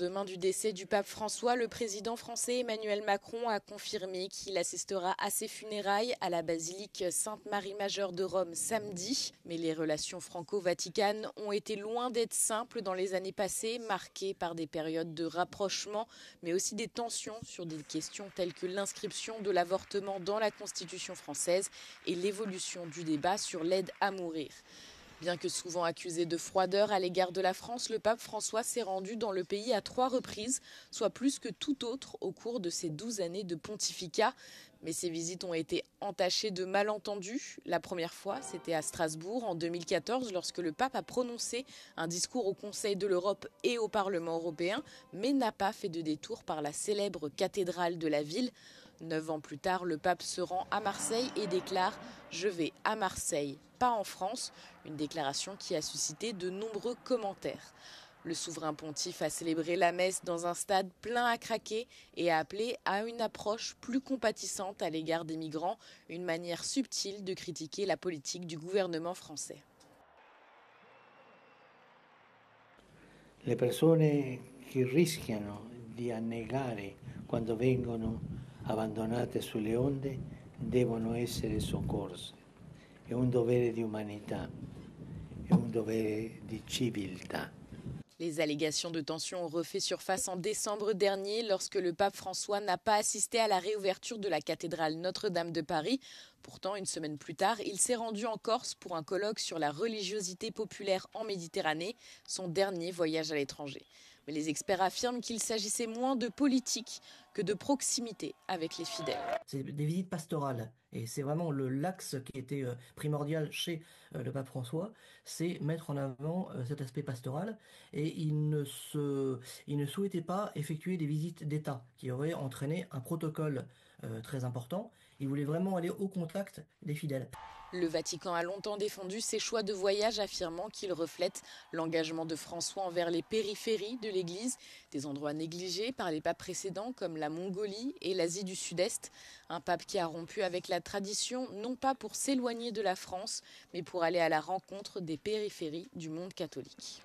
lendemain du décès du pape François, le président français Emmanuel Macron a confirmé qu'il assistera à ses funérailles à la basilique Sainte-Marie-Majeure de Rome samedi. Mais les relations franco-vaticanes ont été loin d'être simples dans les années passées, marquées par des périodes de rapprochement, mais aussi des tensions sur des questions telles que l'inscription de l'avortement dans la Constitution française et l'évolution du débat sur l'aide à mourir. Bien que souvent accusé de froideur à l'égard de la France, le pape François s'est rendu dans le pays à 3 reprises, soit plus que tout autre au cours de ses 12 années de pontificat. Mais ces visites ont été entachées de malentendus. La première fois, c'était à Strasbourg en 2014, lorsque le pape a prononcé un discours au Conseil de l'Europe et au Parlement européen, mais n'a pas fait de détour par la célèbre cathédrale de la ville. 9 ans plus tard, le pape se rend à Marseille et déclare « Je vais à Marseille, pas en France », une déclaration qui a suscité de nombreux commentaires. Le souverain pontife a célébré la messe dans un stade plein à craquer et a appelé à une approche plus compatissante à l'égard des migrants, une manière subtile de critiquer la politique du gouvernement français. Le persone che rischiano di annegare quando vengono abbandonate sulle onde devono essere soccorse. È un dovere di umanità, è un dovere di civiltà. Les allégations de tension ont refait surface en décembre dernier lorsque le pape François n'a pas assisté à la réouverture de la cathédrale Notre-Dame de Paris. Pourtant, une semaine plus tard, il s'est rendu en Corse pour un colloque sur la religiosité populaire en Méditerranée, son dernier voyage à l'étranger. Mais les experts affirment qu'il s'agissait moins de politique que de proximité avec les fidèles. C'est des visites pastorales et c'est vraiment l'axe qui était primordial chez le pape François, c'est mettre en avant cet aspect pastoral et il ne souhaitait pas effectuer des visites d'État qui auraient entraîné un protocole très important. Il voulait vraiment aller au contact des fidèles. Le Vatican a longtemps défendu ses choix de voyage, affirmant qu'ils reflètent l'engagement de François envers les périphéries de l'Église, des endroits négligés par les papes précédents comme la Mongolie et l'Asie du Sud-Est. Un pape qui a rompu avec la tradition, non pas pour s'éloigner de la France, mais pour aller à la rencontre des périphéries du monde catholique.